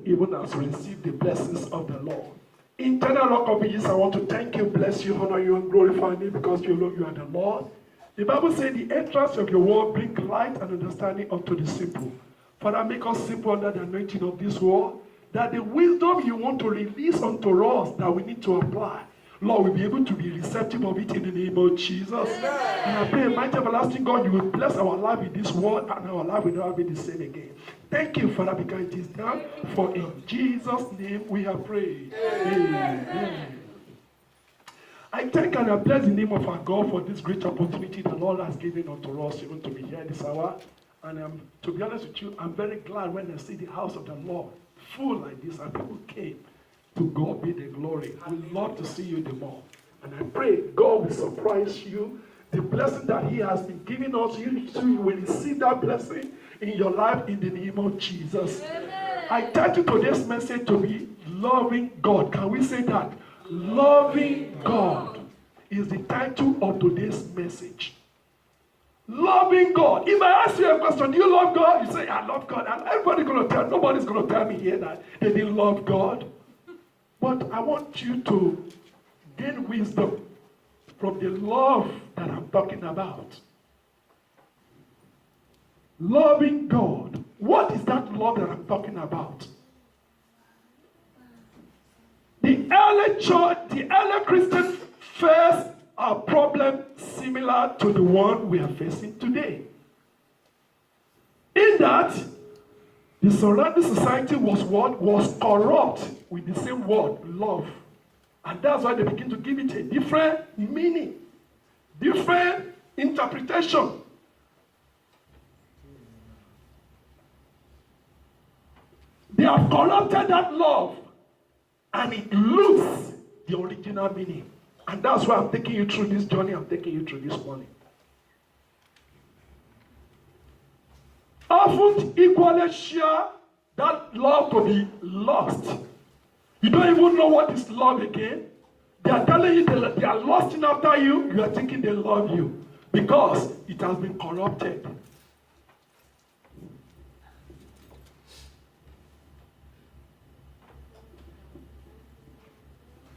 even as we receive the blessings of the Lord. Eternal Rock of Ages, I want to thank you, bless you, honor you, and glorify you because you know you are the Lord. The Bible says the entrance of your word bring light and understanding unto the simple. Father, make us simple under the anointing of this word, that the wisdom you want to release unto us that we need to apply, Lord, we'll be able to be receptive of it in the name of Jesus. Amen. And I pray, mighty everlasting God, you will bless our life with this word, and our life will never be the same again. Thank you, Father, because it is done. For in Jesus' name we have prayed. Amen. I thank and I bless the name of our God for this great opportunity the Lord has given unto us even to be here this hour. And to be honest with you, I'm very glad when I see the house of the Lord full like this and people came. To God be the glory. We love to see you the more. And I pray God will surprise you. The blessing that He has been giving us, you will receive that blessing in your life in the name of Jesus. Amen. I titled today's message to be Loving God. Can we say that? Loving God is the title of today's message. Loving God. If I ask you a question, do you love God? You say, I love God. And everybody's going to tell, nobody's going to tell me here that they didn't love God. But I want you to gain wisdom from the love that I'm talking about. Loving God. What is that love that I'm talking about? The early church, the early Christians faced a problem similar to the one we are facing today. In that, the surrounding society was what? Was corrupt with the same word, love. And that's why they begin to give it a different meaning, different interpretation. They have corrupted that love, and it loses the original meaning. And that's why I'm taking you through this journey, I'm taking you through this morning. Often equally share that love to be lost. You don't even know what is love again. They are telling you they are lusting after you. You are thinking they love you because it has been corrupted.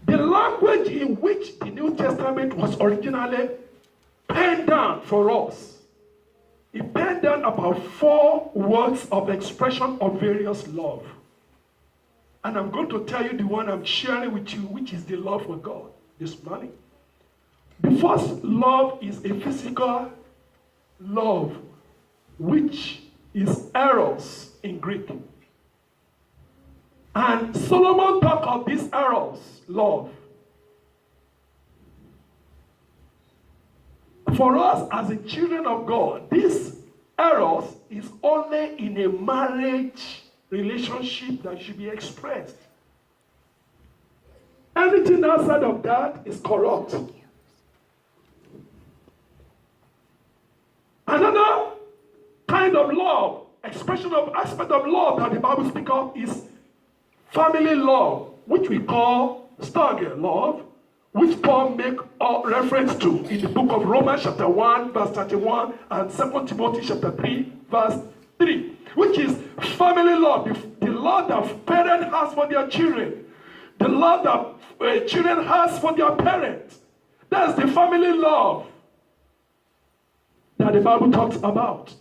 The language in which the New Testament was originally penned down for us, it penned down about 4 words of expression of various love. And I'm going to tell you the one I'm sharing with you, which is the love for God this morning. The first love is a physical love, which is eros in Greek. And Solomon talked of this eros love. For us as the children of God, this eros is only in a marriage relationship that should be expressed. Anything outside of that is corrupt. Another kind of love, expression of aspect of love that the Bible speaks of is family love, which we call storge love, which Paul makes reference to in the book of Romans chapter 1 verse 31 and 2 Timothy chapter 3 verse 3, which is family love, the love that parents has for their children, the love that children has for their parents. That's the family love that the Bible talks about.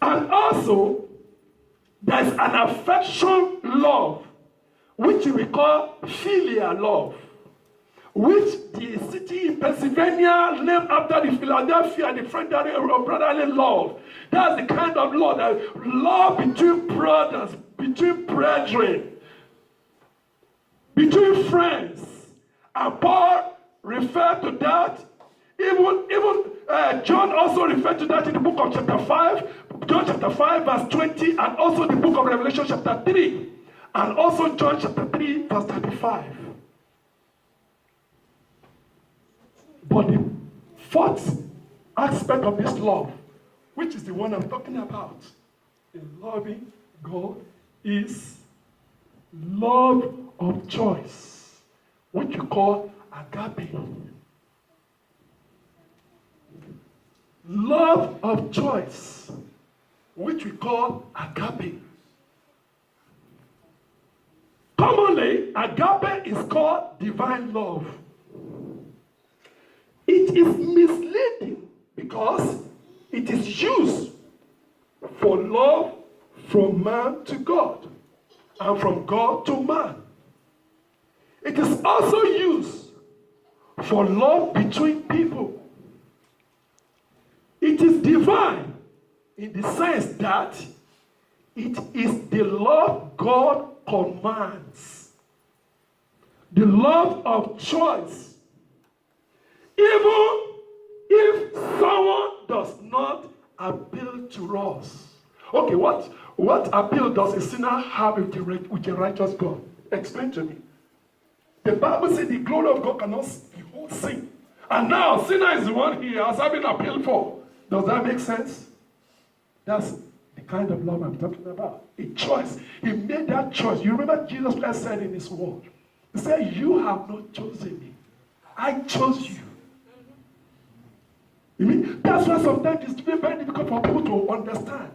And also, there's an affection love, which we call filial love, which the city in Pennsylvania named after the Philadelphia and the Frederick brotherly love. That's the kind of love, that love between brothers, between brethren, between friends. And Paul referred to that. Even John also referred to that in the book of chapter 5, John chapter 5 verse 20, and also the book of Revelation chapter 3, and also John chapter 3 verse 35. But the fourth aspect of this love, which is the one I'm talking about, in loving God, is love of choice, which you call agape. Love of choice, which we call agape. Agape is called divine love. It is misleading because it is used for love from man to God and from God to man. It is also used for love between people. It is divine in the sense that it is the love God commands, the love of choice. Even if someone does not appeal to us. Okay, what appeal does a sinner have with a righteous God? Explain to me. The Bible says the glory of God cannot behold sin. And now sinner is the one he has having appeal for. Does that make sense? That's the kind of love I'm talking about. A choice. He made that choice. You remember Jesus Christ said in his word. He said, you have not chosen me. I chose you. You mean, that's why sometimes it's very difficult for people to understand.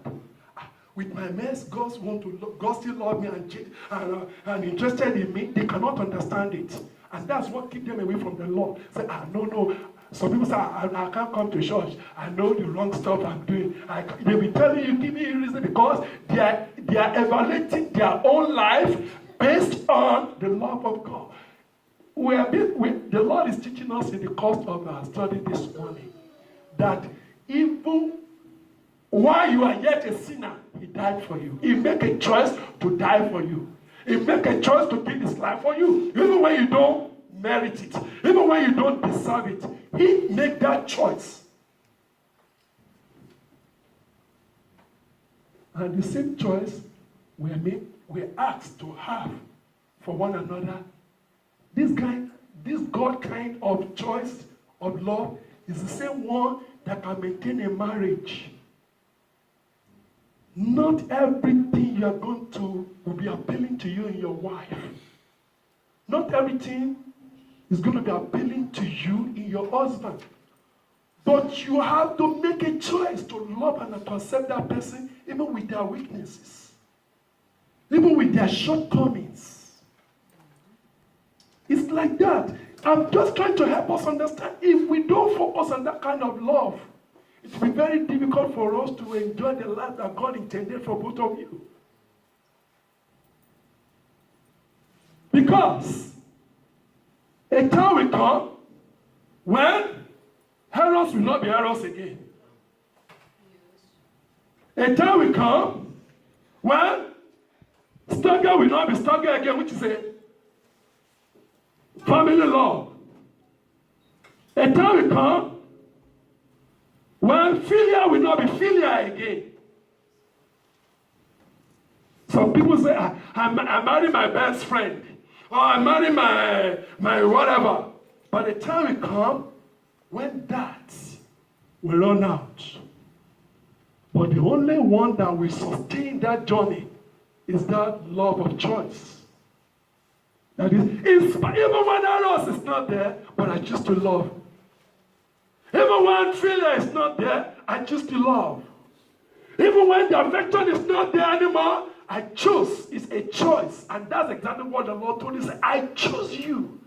With my mess, God still love me and interested in me. They cannot understand it. And that's what keeps them away from the Lord. Say, no. Some people say, I can't come to church. I know the wrong stuff I'm doing. They will tell you, give me a reason, because they are evaluating their own life based on the love of God. The Lord is teaching us in the course of our study this morning that even while you are yet a sinner, he died for you. He made a choice to die for you. He made a choice to give his life for you. Even when you don't merit it, even when you don't deserve it, he made that choice. And the same choice we're asked to have for one another. This God kind of choice of love is the same one that can maintain a marriage. Not everything you are going to will be appealing to you and your wife. Not everything is going to be appealing to you in your husband. But you have to make a choice to love and to accept that person even with their weaknesses, even with their shortcomings. It's like that. I'm just trying to help us understand. If we don't focus on that kind of love, it will be very difficult for us to enjoy the life that God intended for both of you. Because a time will come when heroes will not be heroes again. A time will come when struggle will not be struggle again, which is a family love. A time will come when philia will not be philia again. Some people say, I marry my best friend, or I marry my whatever. But the time will come when that will run out. But the only one that will sustain that journey is that love of choice. That is, even when else is not there, but I choose to love. Even when failure is not there, I choose to love. Even when the affection is not there anymore, I choose. It's a choice. And that's exactly what the Lord told us. I choose you.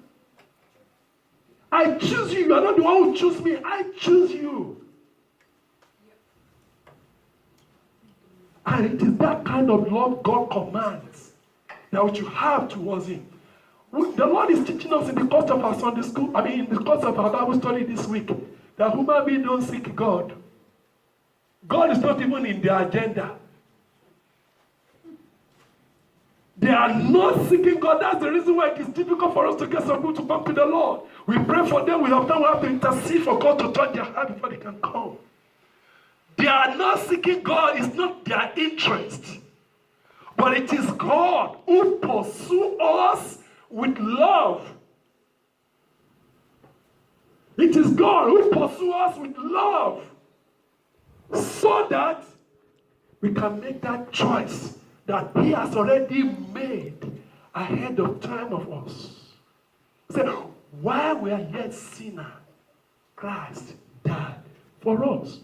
I choose you. You are not the one who choose me. I choose you. And it is that kind of love God commands that you have towards him. The Lord is teaching us in the course of our Sunday school, in the course of our Bible study this week, that human beings don't seek God. God is not even in their agenda. They are not seeking God. That's the reason why it is difficult for us to get some people to come to the Lord. We pray for them. We have to intercede for God to touch their heart before they can come. They are not seeking God. It's not their interest. But it is God who pursues us with love. It is God who pursues us with love so that we can make that choice that he has already made ahead of time of us. So, while we are yet sinners, Christ died for us.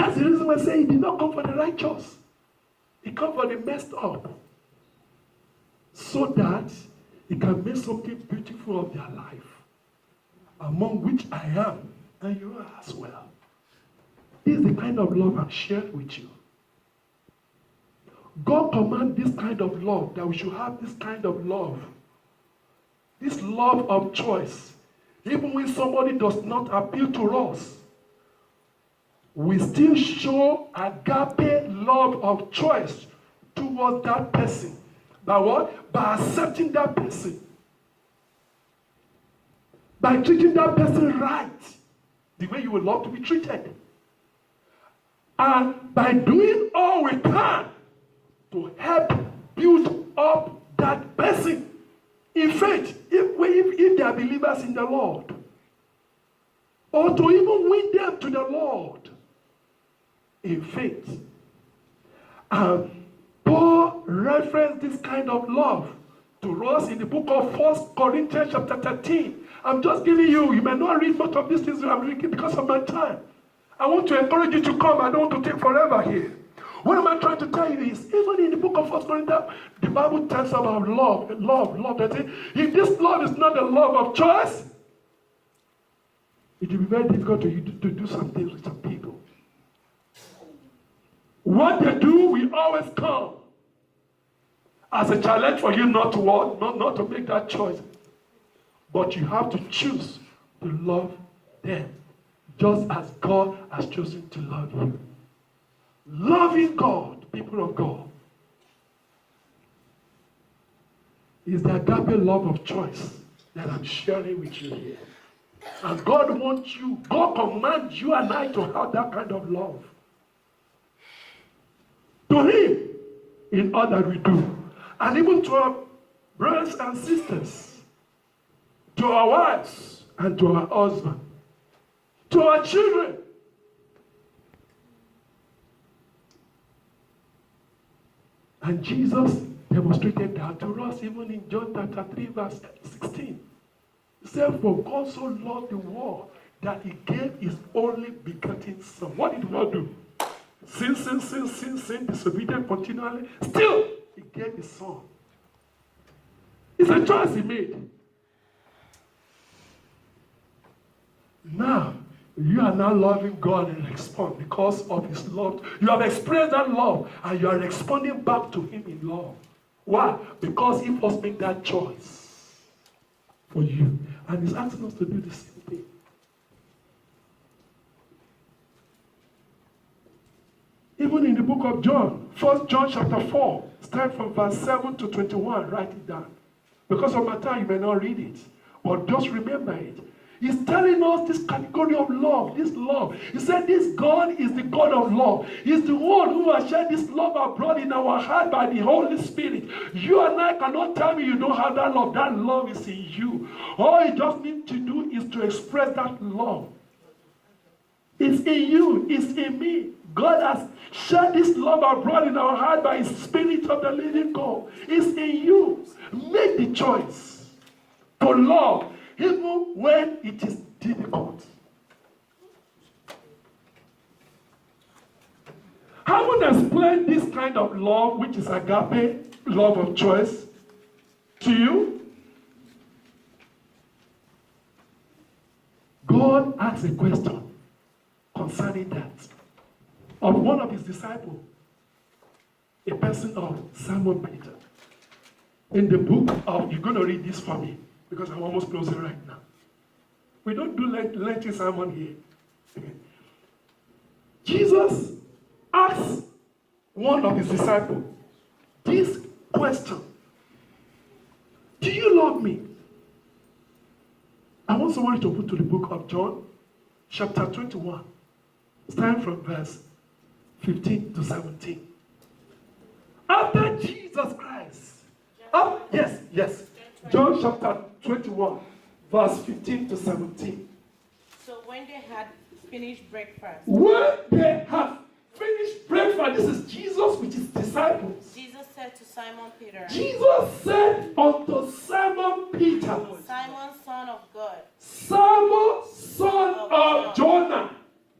That's the reason why I say he did not come for the righteous. He come for the messed up. So that he can make something beautiful of their life. Among which I am, and you are as well. This is the kind of love I'm sharing with you. God commands this kind of love, that we should have this kind of love. This love of choice. Even when somebody does not appeal to us, we still show agape love of choice towards that person. By what? By accepting that person. By treating that person right. The way you would love to be treated. And by doing all we can to help build up that person in faith, if they are believers in the Lord. Or to even win them to the Lord in faith. Paul referenced this kind of love to us in the book of 1 Corinthians chapter 13. I'm just giving you may not read much of these things I'm reading because of my time. I want to encourage you to come. I don't want to take forever here. What am I trying to tell you is, even in the book of 1 Corinthians, the Bible tells about love. That's it. If this love is not the love of choice, it will be very difficult to do some things with some people. What they do will always come as a challenge for you not to make that choice. But you have to choose to love them just as God has chosen to love you. Loving God, people of God, is the agape love of choice that I'm sharing with you here. And God commands you and I to have that kind of love. To Him, in all that we do. And even to our brothers and sisters, to our wives and to our husbands, to our children. And Jesus demonstrated that to us even in John chapter 3 verse 16. He said, for God so loved the world that He gave His only begotten Son. What did God do? Sin, disobedient continually. Still, He gave His Son. It's a choice He made. Now, you are now loving God and respond because of His love. You have experienced that love and you are responding back to Him in love. Why? Because He must make that choice for you. And He's asking us to do the same thing. Even in the book of John, 1 John chapter 4, start from verse 7 to 21, write it down. Because of my time, you may not read it. But just remember it. He's telling us this category of love, this love. He said this God is the God of love. He's the one who has shed this love abroad in our heart by the Holy Spirit. You and I cannot tell me you don't have that love. That love is in you. All you just need to do is to express that love. It's in you. It's in me. God has shed this love abroad in our heart by His Spirit of the living God. It's in you. Make the choice to love, even when it is difficult. I want to explain this kind of love, which is agape, love of choice, to you. God asked a question concerning that of one of His disciples, a person of Simon Peter. In the book of, you're going to read this for me, because I'm almost closing right now. We don't do Lenten sermon here. Jesus asked one of His disciples this question. Do you love me? I want somebody to put to the book of John, chapter 21, starting from verse 15 to 17. After Jesus Christ, yes. John chapter 21, verse 15 to 17. So when they had finished breakfast. This is Jesus with His disciples. Jesus said to Simon Peter. Jesus said unto Simon Peter. Simon, son of God. Simon, son of Jonah.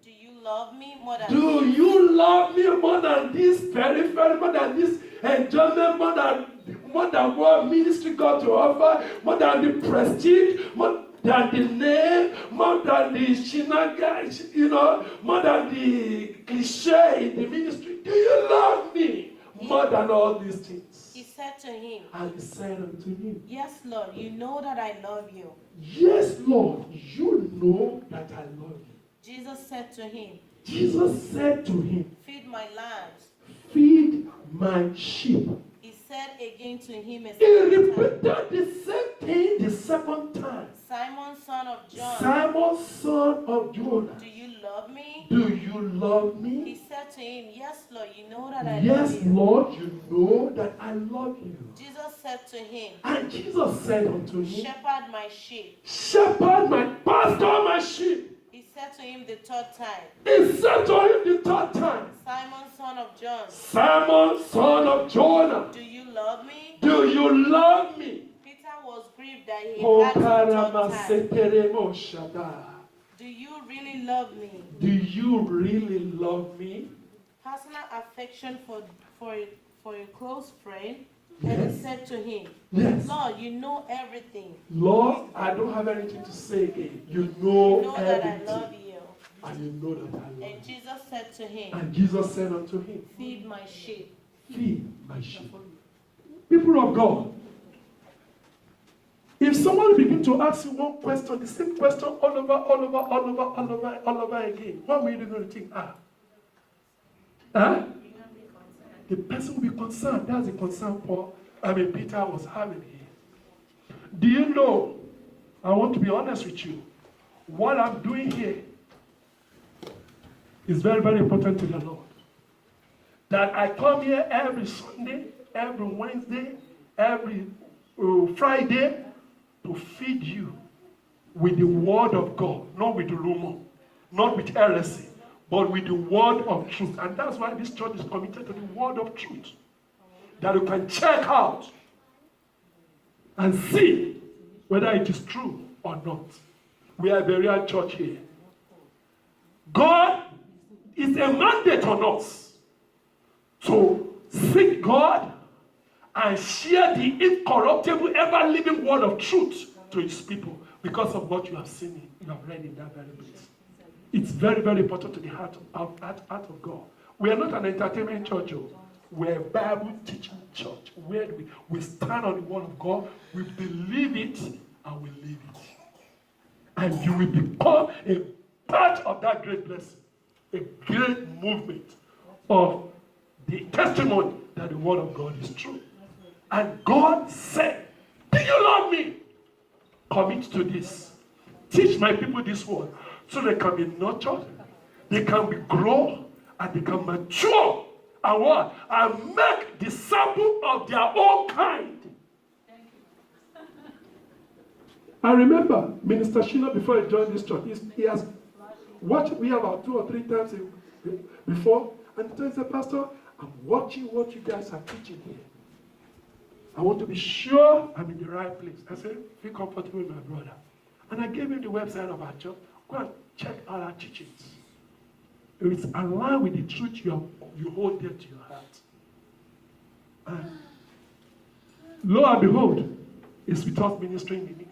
Do you love love me more than Do this? you love me more than this periphery, more than this enjoyment, more than what ministry got to offer, more than the prestige, more than the name, more than the shinaga, more than the cliche in the ministry? Do you love me more than all these things? He said to him, And he said unto him, Yes, Lord, you know that I love you. Yes, Lord, you know that I love you. Jesus said to him, Jesus said to him, Feed my lambs. Feed my sheep. He said again to him a He second repeated time, the same thing the second time. Simon, son of John, Simon, son of Jonah, do you love me? do you love He me? said to him, Yes, Lord, you know that I Yes, love you. Lord, you know that I love you. Jesus said to him, And Jesus said unto him, Shepherd my sheep. Shepherd my pastor, my sheep. He said to him the third time, He said to him the third time, Simon, son of John, Simon, son of Jonah, do you love me? do you love me? Peter was grieved that he Oh, asked the third time, Karamaseteremo. Do you really love me? Do you really love me? Personal affection for a close friend. And he Yes. said to him, Yes. Lord, you know everything. Lord, I don't have anything to say again. You You know know that I everything. love you. And you know that I love And you. Jesus said to him, And Jesus said unto him, Feed my sheep. Feed my sheep. People of God, if someone begin to ask you one question, the same question all over again, what will you going to think? The person will be concerned. That's the concern Peter was having here. Do you know, I want to be honest with you, what I'm doing here is very, very important to the Lord. That I come here every Sunday, every Wednesday, every Friday to feed you with the word of God, not with the rumor, not with heresy, but with the word of truth. And that's why this church is committed to the word of truth. That you can check out and see whether it is true or not. We are a Berean church here. God is a mandate on us to seek God and share the incorruptible, ever-living word of truth to his people because of what you have seen, you have read in that very place. It's very, very important to the heart of God. We are not an entertainment church. We're a Bible teaching church where we stand on the word of God, we believe it, and we live it. And you will become a part of that great blessing, a great movement of the testimony that the word of God is true. And God said, do you love me? Commit to this. Teach my people this word so they can be nurtured, they can be grown, and they can mature. And what? And make disciples of their own kind. I remember Minister Sheila before he joined this church. He has watched me about 2 or 3 times before, and he said, Pastor, I'm watching what you guys are teaching here. I want to be sure I'm in the right place. I said, feel comfortable with my brother. And I gave him the website of our church. Go and check out our teachings. It's aligned with the truth you hold dear to your heart. And lo and behold, it's with us ministering,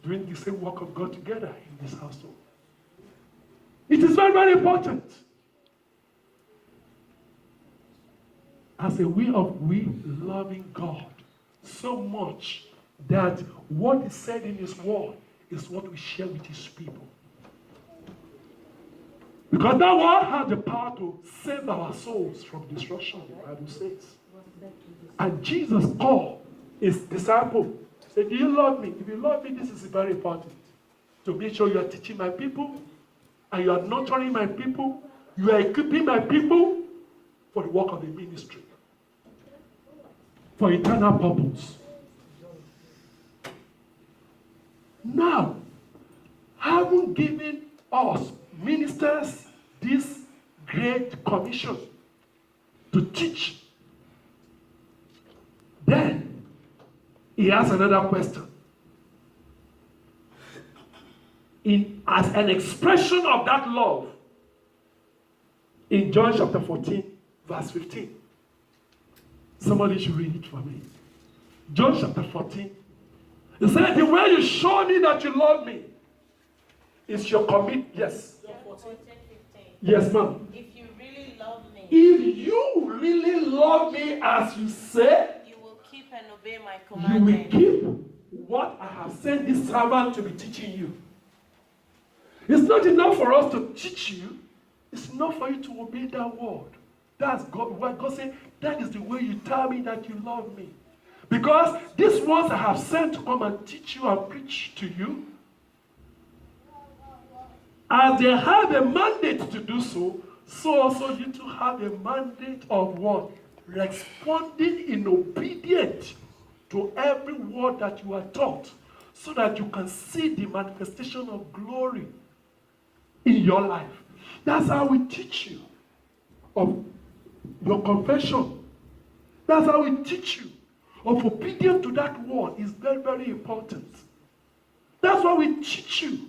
doing the same work of God together in this household. It is very, very important. As a way of we loving God so much that what is said in his word is what we share with his people. Because that word has the power to save our souls from destruction, the Bible says. And Jesus called his disciple. He said, do you love me? If you love me, this is very important. To make sure you are teaching my people, and you are nurturing my people, you are equipping my people for the work of the ministry, for eternal purpose. Now, having given us ministers this great commission to teach, then he asks another question. As an expression of that love, In John chapter 14, verse 15. Somebody should read it for me. John chapter 14. He said, the way you show me that you love me is your commit. Yes. John 14, 15. Yes, ma'am. If you really love me, If you really love me as you say, you will keep and obey my you will commandments. keep what I have sent this servant to be teaching you. It's not enough for us to teach you. It's enough for you to obey that word. That's God. What God said, that is the way you tell me that you love me. Because these ones I have sent to come and teach you and preach to you, as they have a mandate to do so, so also you too have a mandate of what? Responding in obedience to every word that you are taught, so that you can see the manifestation of glory in your life. That's how we teach you of your confession. That's how we teach you of obedience to that word. Is very, very important. That's why we teach you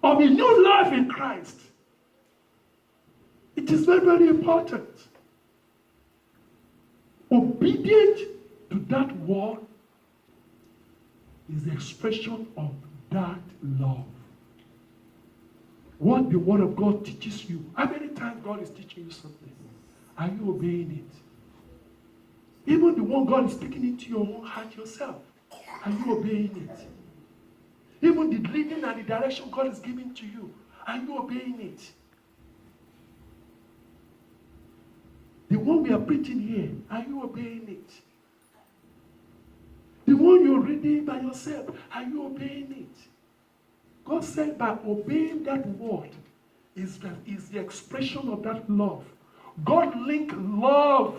of a new life in Christ. It is very, very important. Obedience to that word is the expression of that love. What the word of God teaches you. How many times God is teaching you something? Are you obeying it? Even the one God is speaking into your own heart yourself. Are you obeying it? Even the leading and the direction God is giving to you. Are you obeying it? The one we are preaching here, are you obeying it? The one you're reading by yourself, are you obeying it? God said by obeying that word is the expression of that love. God linked love,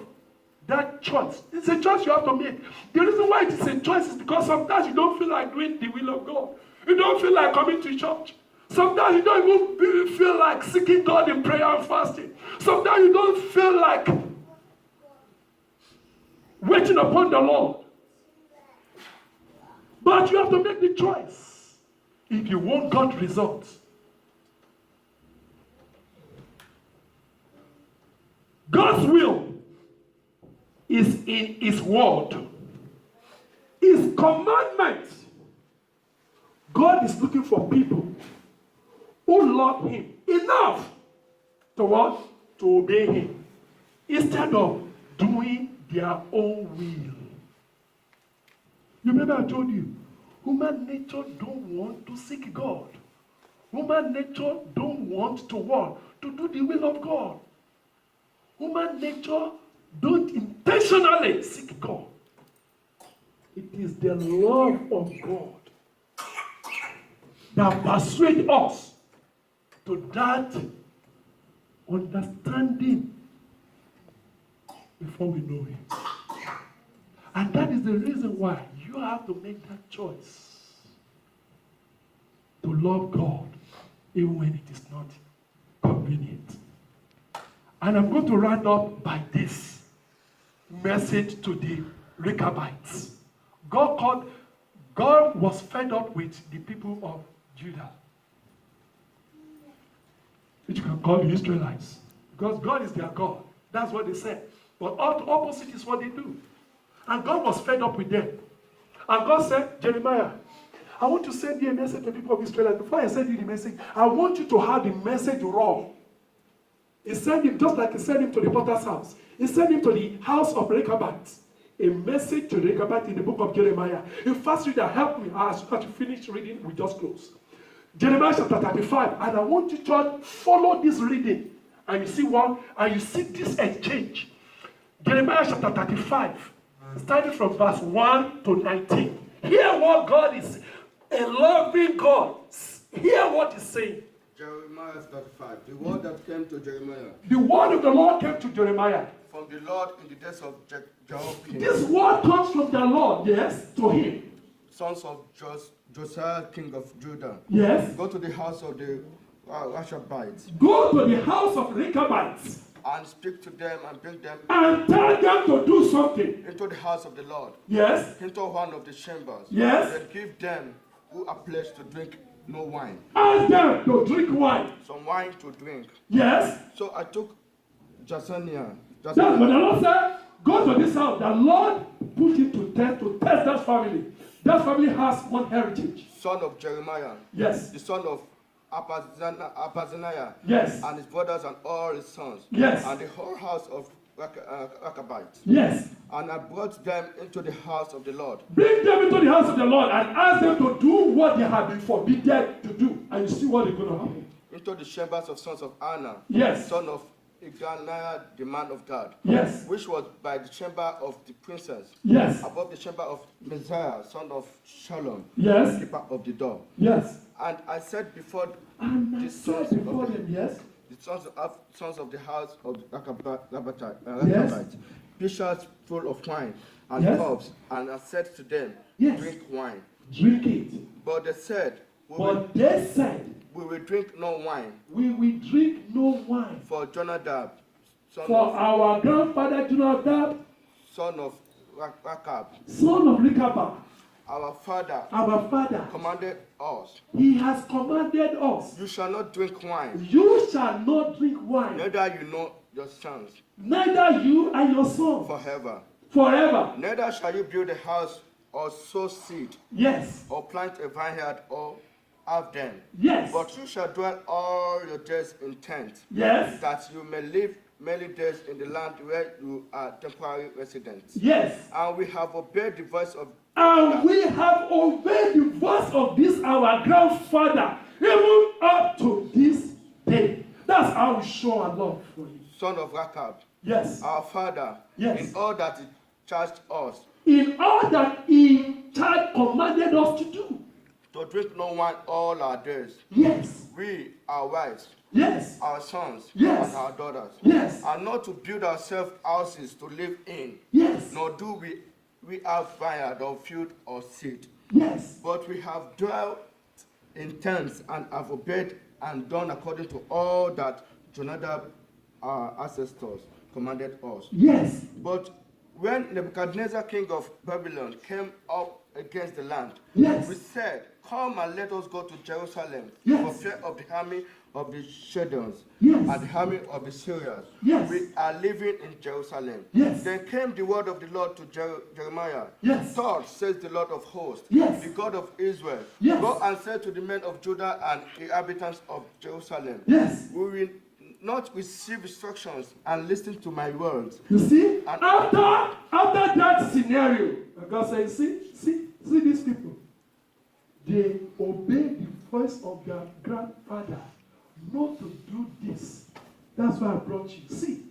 that choice. It's a choice you have to make. The reason why it is a choice is because sometimes you don't feel like doing the will of God. You don't feel like coming to church. Sometimes you don't even feel like seeking God in prayer and fasting. Sometimes you don't feel like waiting upon the Lord. But you have to make the choice if you want God's results. God's will is in His word. His commandments. God is looking for people who love Him enough to what? To obey Him, instead of doing their own will. You remember I told you, human nature don't want to seek God. Human nature don't want to what? To do the will of God. Human nature don't intentionally seek God. It is the love of God that persuades us to that understanding before we know Him. And that is the reason why you have to make that choice to love God even when it is not convenient. And I'm going to round up by this message to the Rechabites. God was fed up with the people of Judah, which you can call the Israelites, because God is their God. That's what they said. But the opposite is what they do. And God was fed up with them. And God said, Jeremiah, I want to send you a message to the people of Israel. And before I send you the message, I want you to have the message raw. He sent him just like he sent him to the potter's house. He sent him to the house of Rechabites. A message to Rechabites in the book of Jeremiah. In first reader, help me. As soon as you finish reading, we just close. Jeremiah chapter 35. And I want you to follow this reading. And you see what? And you see this exchange. Jeremiah chapter 35. Starting from verse 1 to 19. Hear what God is, a loving God. Hear what He's saying. Jeremiah 35. The word that came to Jeremiah. The word of the Lord came to Jeremiah. From the Lord in the days of Jehoiakim. This word comes from the Lord, yes, to him. Sons of Josiah, king of Judah. Yes. Go to the house of the Rechabites. Go to the house of Rechabites. And speak to them and bring them And tell them to do something. into the house of the Lord. Yes. Into one of the chambers. Yes. And give them who are pledged to drink no wine. Ask them to drink wine. Some wine to drink. Yes. So I took Jasoniah. That's what the Lord said. Go to this house. The Lord put him to test that family. That family has one heritage. Son of Jeremiah. Yes. The son of Apazaniah. Yes. And his brothers and all his sons. Yes. And the whole house of Rechabites. Yes. And I brought them into the house of the Lord. Bring them into the house of the Lord and ask them to do what they have been forbidden to do. And you see what is going to happen. Into the chambers of sons of Anna. Yes. Son of Iganiah, the man of God. Yes. Which was by the chamber of the princess. Yes. Above the chamber of Messiah, son of Shalom. Yes. Keeper of the door. Yes. And I said before And I the said sons before of them, yes. the sons of the house of Yes. Rechabites, pitchers full of wine and Yes. cups, and I said to them, Yes. drink wine. Drink it. But they said, But they said, we will drink no wine, we will drink no wine. for Jonadab, son For of our grandfather Jonadab, Rechab, son of Rechab, our father, our father, commanded us, he has commanded us, you shall not drink wine, you shall not drink wine, neither you know your sons neither you and your son, forever. forever. Neither shall you build a house or sow seed Yes, or plant a vineyard or have them. yes, But you shall dwell all your days in tents, yes, that you may live many days in the land where you are temporary residents. yes. And we have obeyed the voice of And we have obeyed the voice of this our grandfather, even up to this day. That's how we show our love for him. son of Rechab, Yes. our father, Yes. in all that he charged us, In all that he commanded us to do. to drink no wine all our days. Yes. We, our wives, Yes. our sons, Yes. and our daughters, Yes. and not to build ourselves houses to live in, Yes. nor do we have vineyard or field or seed. Yes. But we have dwelt in tents and have obeyed and done according to all that Jonadab, our ancestors, commanded us. Yes. But when Nebuchadnezzar, king of Babylon, came up against the land, Yes. we said, come and let us go to Jerusalem, Yes. for fear of the army of the Shadons Yes. and the army of the Syrians. Yes. We are living in Jerusalem. Yes. Then came the word of the Lord to Jeremiah. Yes. Thus says the Lord of hosts, Yes. the God of Israel. Yes. Go and say to the men of Judah and the inhabitants of Jerusalem, Yes. we will not receive instructions and listen to my words. You see, And- after that scenario, God says, see these people. They obey the voice of their grandfather not to do this. That's why I brought you. See,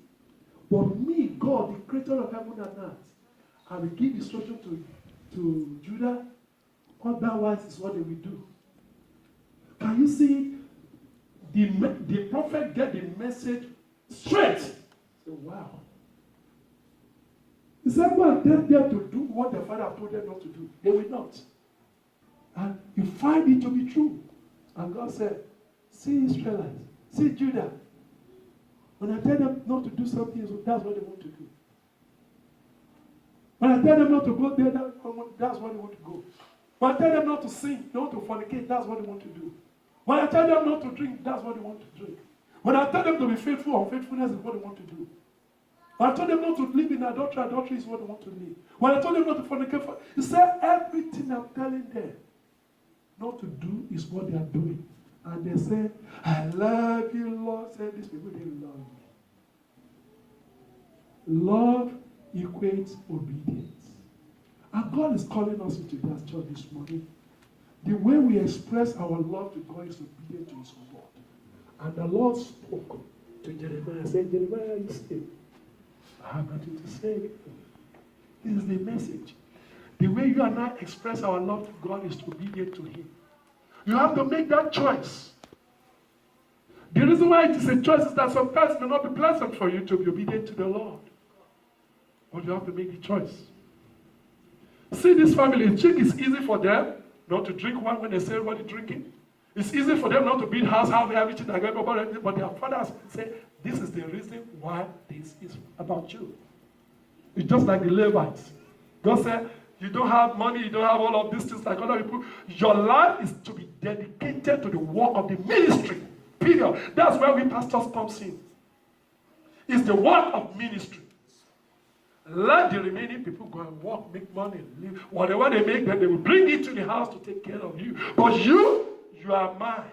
but me, God, the creator of heaven and earth, I will give instruction to Judah. Otherwise, is what they will do. Can you see? The prophet get the message straight. Say, wow. He said, go and tell them to do what the father told them not to do. They will not. And you find it to be true. And God said, see Israelites, see Judah. When I tell them not to do something, that's what they want to do. When I tell them not to go there, that's what they want to go. When I tell them not to sing, not to fornicate, that's what they want to do. When I tell them not to drink, that's what they want to drink. When I tell them to be faithful, unfaithfulness is what they want to do. When I tell them not to live in adultery is what they want to live. When I tell them not to fornicate, he said everything I'm telling them not to do is what they are doing. And they say, I love you, Lord. Say, these people didn't love me. Love equates obedience. And God is calling us into that church this morning. The way we express our love to God is obedient to his word. And the Lord spoke to Jeremiah and said, Jeremiah, you say, I have nothing to say. This is the message. The way you and I express our love to God is to be obedient to him. You have to make that choice. The reason why it is a choice is that sometimes it may not be pleasant for you to be obedient to the Lord. But you have to make the choice. See this family, you think it's easy for them not to drink wine when they say everybody drinking? It's easy for them not to build house, have everything, but their father has said, this is the reason why this is about you. It's just like the Levites. God said, You don't have money, you don't have all of these things like other people. Your life is to be dedicated to the work of the ministry. Period. That's where we pastors comes in. It's the work of ministry. Let the remaining people go and work, make money, live. Whatever they make, then they will bring it to the house to take care of you. But you are mine.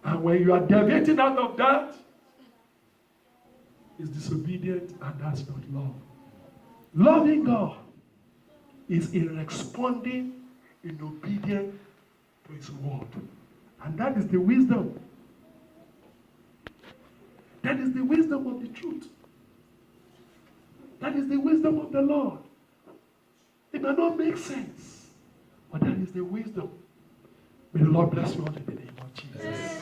And when you are deviating out of that, it's disobedient, and that's not love. Loving God is in responding in obedience to His word. And that is the wisdom. That is the wisdom of the truth. That is the wisdom of the Lord. It may not make sense, but that is the wisdom. May the Lord bless you all in the name of Jesus. Amen.